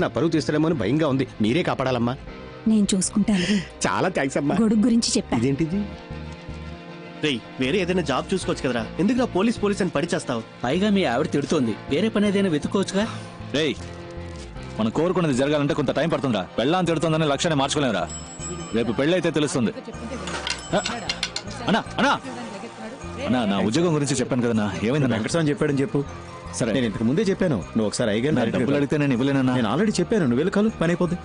నా పరువు తీస్తాడేమో అని భయంగా ఉంది. మీరే కాపాడాలమ్మా. నేను చూసుకుంటాను. చాలా థ్యాంక్స్ అమ్మా. గొడుగు గురించి చెప్పా. ఇదేంటిది? రేయ్, వేరే ఏదైనా జాబ్ చూసుకోవచ్చు కదరా, ఎందుకు నా పోలీస్ అని పడిచేస్తావు? పైగా మీ ఆవిడ తిడుతోంది, వేరే పని ఏదైనా వెతుక్కోవచ్చుగా. రేయ్, మనం కోరుకున్నది జరగాలంటే కొంత టైం పడుతుందా? పెళ్ళాం తిడుతుందని లక్ష్యాన్ని మార్చుకోలేమురా. రేపు పెళ్ళైతే తెలుస్తుంది. అన్నా అన్నా అన్నా, నా ఉద్యోగం గురించి చెప్పాను కదన్నా, ఏమైంది? వెంకటస్వామి చెప్పాడని చెప్పు. సరే, నేను ఇంతకు ముందే చెప్పాను. నువ్వు ఒకసారి అయ్యగారు డబ్బులు అడిగితే నేను ఇవ్వలేనన్నా. నేను ఆల్రెడీ చెప్పాను. నువ్వు వెళ్ళి కాలు పని అయిపోద్ది.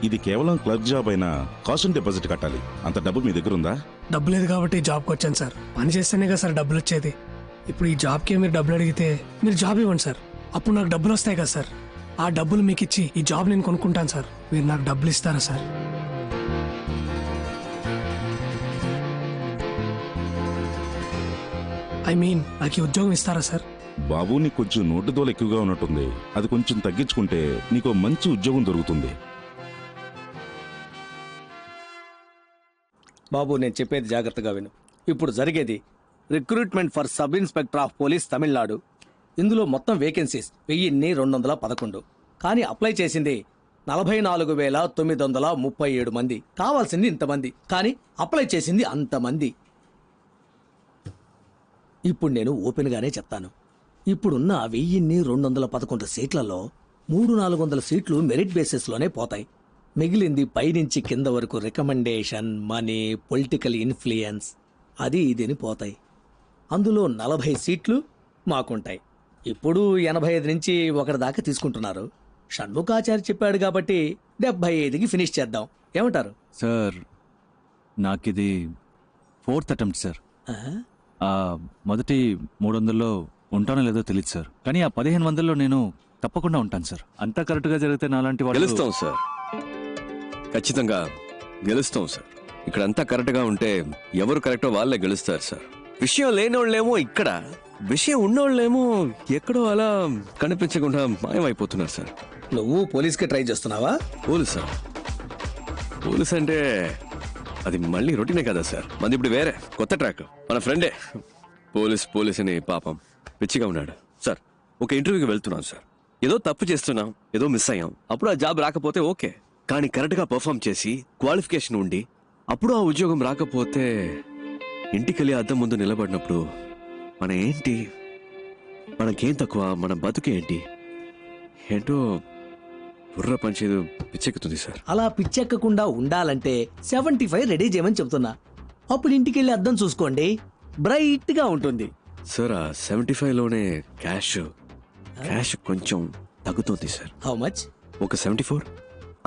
ఇది కేవలం క్లర్క్ జాబ్ అయినా కాస్ట్ డిపాజిట్ కట్టాలి. అంత డబ్బు మీ దగ్గర ఉందా? డబ్బు లేదు కాబట్టి జాబ్కి వచ్చాను సార్. పని చేస్తేనే కదా సార్ డబ్బులు వచ్చేది. ఇప్పుడు ఈ జాబ్కి మీరు డబ్బులు అడిగితే మీరు జాబ్ ఇవ్వండి సార్, అప్పుడు నాకు డబ్బులు వస్తాయి కదా సార్. ఆ డబ్బులు మీకు ఇచ్చి ఈ జాబ్ నేను కొనుక్కుంటాను సార్. మీరు నాకు డబ్బులు ఇస్తారా సార్? నాకు ఈ ఉద్యోగం ఇస్తారా సార్? బాబు, నీకు కొంచెం నోటు దోలు ఎక్కువగా ఉన్నట్టుంది. అది కొంచెం తగ్గించుకుంటే నీకు మంచి ఉద్యోగం దొరుకుతుంది. బాబు, నేను చెప్పేది జాగ్రత్తగా విను. ఇప్పుడు జరిగేది recruitment for sub inspector of police Tamil Nadu. ఇందులో మొత్తం వేకెన్సీస్ 1211. కానీ అప్లై చేసింది 44,937 మంది. కావాల్సింది ఇంతమంది, కానీ అప్లై చేసింది అంతమంది. ఇప్పుడు నేను ఓపెన్గానే చెప్తాను. ఇప్పుడున్న 1211 సీట్లలో 300-400 సీట్లు మెరిట్ బేసిస్లోనే పోతాయి. మిగిలింది పైనుంచి కింద వరకు రికమెండేషన్, మనీ, పొలిటికల్ ఇన్ఫ్లుయెన్స్, అది ఇదిని పోతాయి. అందులో 40 సీట్లు మాకుంటాయి. ఇప్పుడు 85 నుంచి 1 దాకా తీసుకుంటున్నారు. షణ్ముఖాచారి చెప్పాడు కాబట్టి 75కి ఫినిష్ చేద్దాం. ఏమంటారు సార్? నాకిది 4th అటెంప్ట్ సార్. మొదటి 300లో ఉంటానో లేదో తెలియదు సార్, కానీ ఆ 1500లో నేను తప్పకుండా ఉంటాను సార్. అంతా కరెక్ట్గా జరిగితే నాలాంటి వాళ్ళు గెలుస్తాం సార్. ఖచ్చితంగా గెలుస్తాం సార్. ఇక్కడ అంతా కరెక్ట్గా ఉంటే ఎవరు కరెక్టో వాళ్ళే గెలుస్తారు సార్. విషయం లేనోళ్ళేమో ఇక్కడ, విషయం ఉన్నోళ్ళేమో ఎక్కడో అలా కనిపించకుండా మాయమైపోతున్నారు సార్. నువ్వు పోలీస్కి ట్రై చేస్తున్నావా? పోలీసా? పోలీస్ అంటే అది మళ్ళీ రొటీనే కదా సార్. మంది ఇప్పుడు వేరే కొత్త ట్రాక్. మన ఫ్రెండే పోలీస్ అని పాపం పిచ్చిగా ఉన్నాడు సార్. ఒక ఇంటర్వ్యూకి వెళ్తున్నాం సార్. ఏదో తప్పు చేస్తున్నాం, ఏదో మిస్ అయ్యాం. అప్పుడు ఆ జాబ్ రాకపోతే ఓకే, కానీ కరెక్ట్గా పర్ఫామ్ చేసి క్వాలిఫికేషన్ ఉండి అప్పుడు ఆ ఉద్యోగం రాకపోతే ఇంటికెళ్ళి అద్దం ముందు నిలబడినప్పుడు మన ఏంటి, మనకేం తక్కువ, మన బతుకేంటి ఏంటో బుర్ర పంచేది పిచ్చెక్కుతుంది సార్. అలా పిచ్చెక్కకుండా ఉండాలంటే 75 రెడీ చేయమని చెప్తున్నా. అప్పుడు ఇంటికి వెళ్ళి అద్దం చూసుకోండి, బ్రైట్ గా ఉంటుంది సార్. ఆ 75లోనే క్యాష్ కొంచెం తగ్గుతుంది సార్. How much? ఒక 74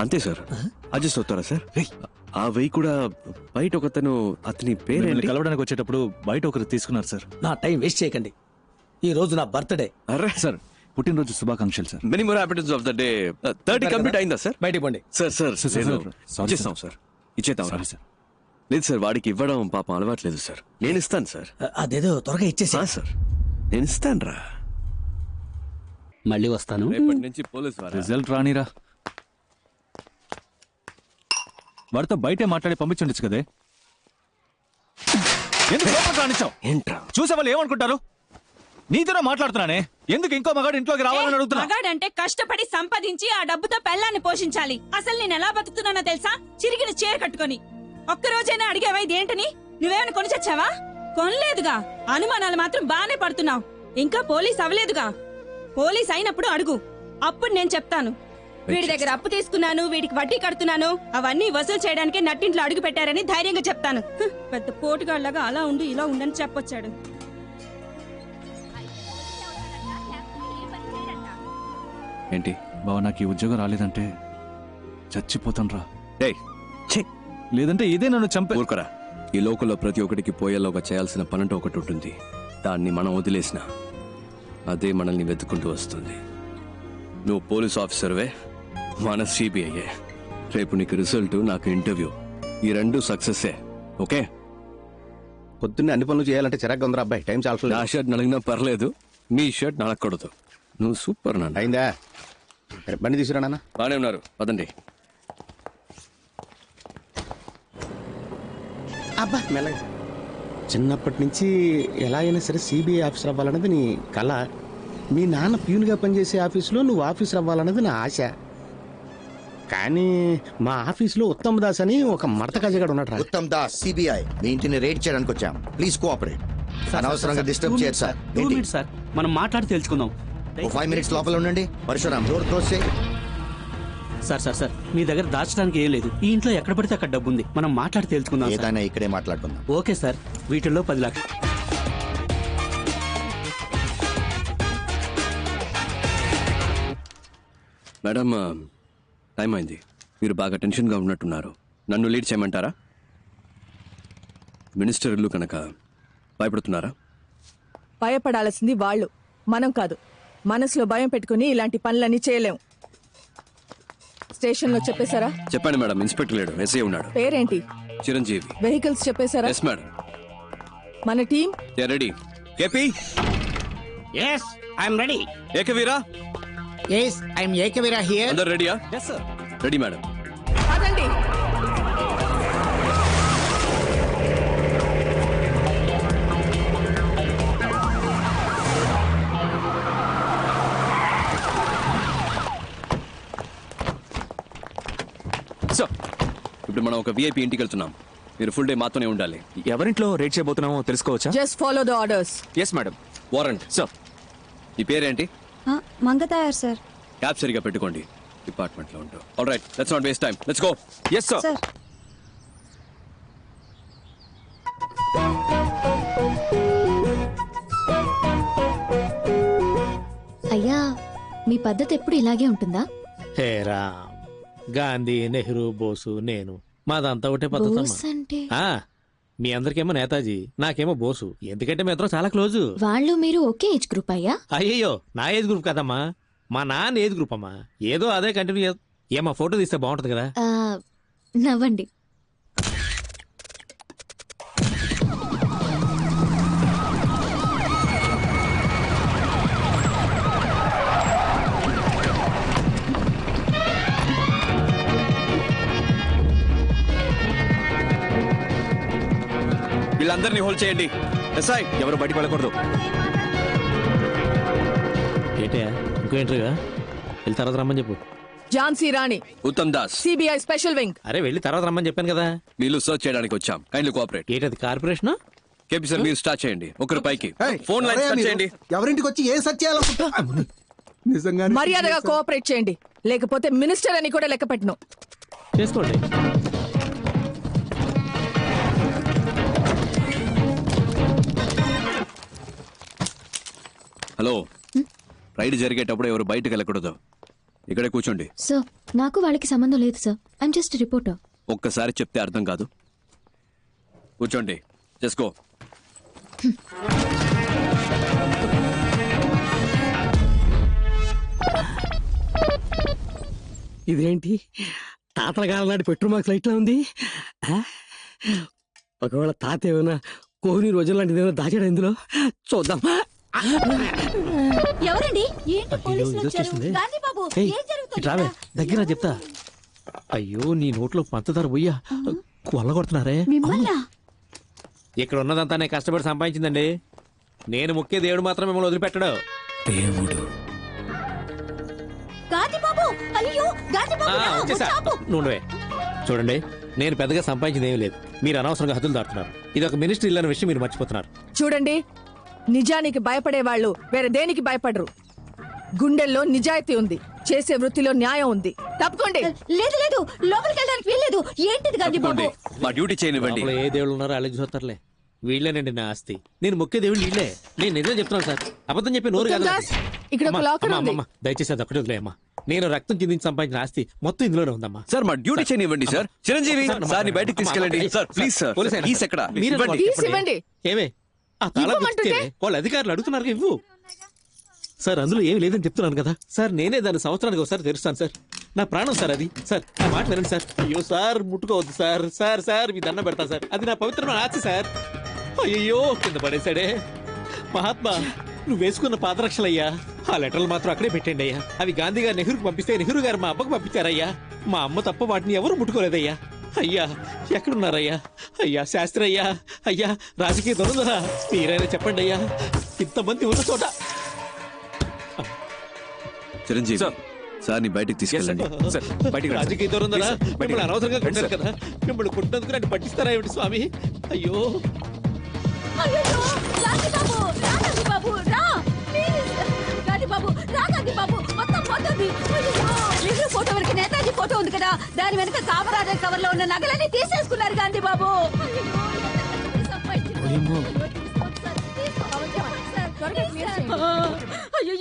అంతే సార్. అడ్జస్ట్ అవుతారా సార్? ఆ 1000 కూడా బయట ఒకతను, అతని పేరు కలవడానికి వచ్చేటప్పుడు బయట ఒకరు తీసుకున్నారు సార్. నా టైం వేస్ట్ చేయకండి. ఈ రోజు నా బర్త్డే. అరే సార్, పుట్టినరోజు శుభాకాంక్షలు sir. Many more happiness of the day. 30 complete అయిందా సార్? బయటికి పోండి. సార్ ఇచ్చేస్తాం సార్. ఇచ్చేద్దాం సార్. లేదు సార్, వాడికి ఇవ్వడం పాపం అలవాట్లేదు సార్. నేను ఇస్తాను సార్. అదేదో త్వరగా ఇచ్చేసా సార్. నేను ఇస్తాను రా. మళ్ళీ వస్తాను. రేపటి నుంచి పోలీస్ రిజల్ట్ రానిరా. వాడితో బయటే మాట్లాడి పంపించుండొచ్చు కదే. ఎందుకు లోపలికి రానిచ్చావు? ఏంట్రా చూసే వాళ్ళు ఏమనుకుంటారు? నీతోనే మాట్లాడుతున్నానే, ఎందుకు ఇంకో మగాడు ఇంట్లోకి రావాలని అడుగుతున్నా? మగాడంటే కష్టపడి సంపాదించి ఆ డబ్బుతో పెళ్ళాన్ని పోషించాలి. అసలు నేను ఎలా బతుకుతున్నానో తెలుసా? చిరిగిన చీర కట్టుకొని. ఒక్కరోజైనా అడిగేవా ఇదేంటని? నువ్వేమైనా కొని చచ్చావా? కొనలేదుగా. అనుమానాలు మాత్రం బానే పడుతున్నావు. ఇంకా పోలీస్ అవ్వలేదుగా. పోలీస్ అయినప్పుడు అడుగు, అప్పుడు నేను చెప్తాను. వీడి దగ్గర అప్పు తీసుకున్నాను, వీడికి వడ్డీ కడుతున్నాను, అవన్నీ వసూలు చేయడానికి నట్టింట్లో అడుగు పెట్టారని ధైర్యంగా చెప్తాను. పెద్ద పోటుగాళ్లాగా అలా ఉండు ఇలా ఉండని చెప్పొచ్చాడు. ఏంటి బావ, నాకు ఈ ఉద్యోగం రాలేదంటే చచ్చిపోతాను రా. లేదంటే ఇదే నన్ను చంపే. ఊరుకోరా. ఈ లోకంలో ప్రతి ఒక్కడికి పోయేలోగా చేయాల్సిన పనంటూ ఒకటి ఉంటుంది. దాన్ని మనం వదిలేసిన అదే మనల్ని వెతుక్కుంటూ వస్తుంది. నువ్వు పోలీస్ ఆఫీసర్వే, మన సిబిఐయే. రేపు నీకు రిజల్ట్, నాకు ఇంటర్వ్యూ, ఈ 2 సక్సెస్సే. ఓకే? పొద్దున్నే అన్ని పనులు చేయాలంటే చిరాగ్గా ఉందిరా అబ్బాయి. టైం చాలా. నా షర్ట్ నలిగినా పర్లేదు, నీ షర్ట్ నలగకూడదు. నువ్వు సూపర్ నాన్న. అయిందా? బండి తీసుకురా నాన్న. బానే ఉన్నారు, పదండి. అబ్బా మెల్లగా. చిన్నప్పటి నుంచి ఎలా అయినా సరే సిబిఐ ఆఫీసర్ అవ్వాలన్నది నీ కళ. మీ నాన్న ప్యూన్గా పనిచేసే ఆఫీసులో నువ్వు ఆఫీసర్ అవ్వాలన్నది నా ఆశ. కానీ మా ఆఫీసులో ఉత్తమ్ దాస్ అని ఒక మడత కజగాడు ఉన్నాడు. ఉత్తమ్ దాస్ సిబిఐ మీ ఇంటిని రేడ్ చేయడానికి వచ్చాం. Please cooperate. అనవసరంగా డిస్టర్బ్ చేయదు సార్. సార్ మనం మాట్లాడి తెలుసుకుందాం. 5 minutes లోపల ఉండండి. పరశురామ్ డోర్ క్లోజ్ చేయి. సార్ మీ దగ్గర దాచడానికి ఏం లేదు. ఈ ఇంట్లో ఎక్కడ పడితే అక్కడ డబ్బు ఉంది. మనం మాట్లాడి తెలుసుకుందాం. ఏదైనా ఇక్కడే మాట్లాడుకుందాం. Okay sir. వీటిల్లో 10 లక్షలు. మేడం టైం అయింది. మీరు బాగా టెన్షన్గా ఉన్నట్టున్నారు. నన్ను లీడ్ చేయమంటారా? మినిస్టర్ ఇల్లు కనుక భయపడుతున్నారా? భయపడాల్సింది వాళ్ళు, మనం కాదు. మనసులో భయం పెట్టుకుని ఇలాంటి పనులన్నీ చేయలేం. స్టేషన్లో చెప్పేశారా? చెప్పండి మేడం. ఇన్స్పెక్టర్ లేడు, ఎస్ఐ ఉన్నాడు. పేరేంటి? చిరంజీవి. వెహికల్స్ చెప్పేశారా? Yes madam. మన team ready. KP. Yes I'm ready. Ekaveera. Yes I'm Ekaveera here. అందరు రెడీయా? Yes sir. Ready madam. పదండి. సో ఇప్పుడు మనం ఒక విఐపి ఇంటికి వెళ్తున్నాం. మీరు ఫుల్ డే మాతోనే ఉండాలి. ఎవరింట్లో రేట్ చేయబోతున్నామో తెలుసుకోవచ్చా? Just follow the orders. Yes madam. Warrant. Sir ఈ పేరేంటి? మంగతాయారు సార్. క్యాబ్ సరిగా పెట్టుకోండి. డిపార్ట్మెంట్ లో ఉంటాం. All right, let's not waste time. Let's go. Yes sir. Sir అయ్యా, మీ పద్ధతి ఎప్పుడు ఇలాగే ఉంటుందా? హేరా గాంధీ, నెహ్రూ, బోసు, నేను మాదంతా ఒకటే బోస్ పద్ధతి. అంటే మీ అందరికేమో నేతాజీ, నాకేమో బోసు. ఎందుకంటే మీ ఇద్దరం చాలా క్లోజు. వాళ్ళు మీరు ఒకే ఏజ్ గ్రూప్ అయ్యా? అయ్యయ్యో, నా ఏజ్ గ్రూప్ కదమ్మా, మా నాన్న ఏజ్ గ్రూప్ అమ్మా. ఏదో అదే కంటిన్యూ. ఏమా ఫోటో తీస్తే బాగుంటది కదా. నవ్వండి. వీళ్ళందరినీ హోల్డ్ చేయండి. ఎస్ఐ ఎవరు బయటికి వెళ్ళకూడదు. ఏంటయ్యా ఇంకో ఎంట్రీగా? వెళ్ళి తర్వాత రమ్మని చెప్పు. Jhansi Rani, Uttam Das, CBI special wing. అరే వెళ్ళి తర్వాత రమ్మని చెప్పాను కదా. వీళ్ళు సర్చ్ చేయడానికి వచ్చాం. Kindly cooperate. ఏంటది కార్పొరేషన్? కేపీ సార్ మీరు స్టార్ట్ చేయండి. ఒకరు పైకి ఫోన్ లైన్ స్టార్ట్ చేయండి. ఎవరింటికి వచ్చి ఏ సర్చ్ చేయాలనుకుంటా? నిజంగా మర్యాదగా కోఆపరేట్ చేయండి, లేకపోతే మినిస్టర్ అని కూడా లెక్క పెట్టను. చేసుకోండి. హలో, రైడ్ జరిగేటప్పుడు ఎవరు బయటకు వెళ్ళకూడదు. ఇక్కడే కూర్చోండి. సార్, నాకు వాళ్ళకి సంబంధం లేదు సార్. I'm just reporter. ఒక్కసారి చెప్తే అర్థం కాదు. కూర్చోండి. చేసుకో. ఇదేంటి తాతల కాలం నాటి పెట్రోల్ మార్క్స్ లైట్ లా ఉంది. ఒకవేళ తాత ఏమైనా కోహ్లీ రోజుల లాంటిది ఏమైనా దాచాడు ఇందులో. చూద్దాం. ఎవరండి? ఏంటి పోలీసులు వచ్చారు? వచ్చేసింది. గాంధీ బాబు, ఏయ్, ఏం జరుగుతుంది? ఇటు రావే, దగ్గర చెప్తా. అయ్యో, నీ నోట్లో పంచదార పోయ్యా కొల్లగొడుతున్నారే. మిమ్మల్నా? ఇక్కడ ఉన్నదంతా నేను కష్టపడి సంపాదించిందండి. నేను ముఖ్య దేవుడు మాత్రం మిమ్మల్ని వదిలిపెట్టడు. దేవుడు. గాంధీ బాబు, అయ్యో గాంధీ బాబు, నా వచ్చేసా చాపు. నుండే. చూడండి, నేను పెద్దగా సంపాదించింది ఏమీ లేదు. మీరు అనవసరంగా హద్దులు దాటుతున్నారు. ఇది ఒక మినిస్ట్రీ ఇల్లు అనే విషయం మీరు మర్చిపోతున్నారు. చూడండి, నిజానికి భయపడే వాళ్ళు వేరే దేనికి భయపడరు. గుండెల్లో నిజాయితీ ఉంది, చేసే వృత్తిలో న్యాయం ఉంది. తప్పుకోండి. లేదు లేదు, లోపలికి వెళ్ళడానికి వీల్లేదు. ఏంటిది గాంధీ బాబు? మా డ్యూటీ చేయనివ్వండి. లోపల ఏ దేవుళ్ళు ఉన్నారో అలాగే చూస్తారులే. వీళ్ళేనండి నా ఆస్తి. నేను ముఖ్య దేవుళ్ళు వీళ్ళే. నేను నిజం చెప్తున్నాను సార్, అబద్ధం చెప్పి నోరు కాదు. దాస్, ఇక్కడ ఒక లాకర్ ఉంది. దయచేసి అది ఒకటి వదిలేయమ్మా. నేను రక్తం చిందించి సంపాదించిన ఆస్తి మొత్తం ఇందులోనే ఉందమ్మా. సార్ మా డ్యూటీ చేయనివ్వండి సార్. చిరంజీవి సార్ ని బయటికి తీసుకెళ్ళండి. Sir please sir. ప్లీజ్ ఎక్కడ? Keys ఇవ్వండి. ఏమే ఆ తాళం ఇవ్వమంటుంటే? ఇస్తే వాళ్ళ అధికారులు అడుగుతున్నారు. ఇవ్వు సార్, అందులో ఏమి లేదని చెప్తున్నాను కదా సార్. నేనే దాన్ని సంవత్సరానికి ఒకసారి తెరుస్తాను సార్. నా ప్రాణం సార్ అది. సార్ నా మాట వినండి సార్. అయ్యో సార్, ముట్టుకోవద్దు సార్. సార్ సార్ మీ దండం పెడతా సార్. అది నా పవిత్రమైన ఆస్తి సార్. అయ్యో కింద పడేశాడే. మహాత్మా, నువ్వు వేసుకున్న పాదరక్షలయ్యా. ఆ లెటర్లు మాత్రం అక్కడే పెట్టండి అయ్యా. అవి గాంధీ గారు నెహ్రూకి పంపిస్తే నెహ్రూ గారు మా అబ్బకు పంపించారయ్యా. మా అమ్మ తప్ప వాటిని ఎవరు ముట్టుకోలేదయ్యా. అయ్యా ఎక్కడున్నారయ్యా? అయ్యా శాస్త్రి అయ్యా, అయ్యా రాజకీయ దొరుకుదరా, మీరైనా చెప్పండి అయ్యా. ఇంతమంది ఉన్న చోట చిరంజీవి సార్ ని బయటికి తీసుకెళ్ళండి. రాజకీయ దూరం ఉందా? మిమ్మల్ని అనవసరంగా కొట్టారు కదా, మిమ్మల్ని కొట్టినందుకు నన్ను పట్టిస్తారా ఏమిటి స్వామి? అయ్యో ఫోటో వరకు నేతాజీ ఫోటో ఉంది కదా, దాని వెనక కామరాజర్ కవర్ లో ఉన్న నగలన్నీ తీసేసుకున్నారు గాంధీ బాబు. అయ్యో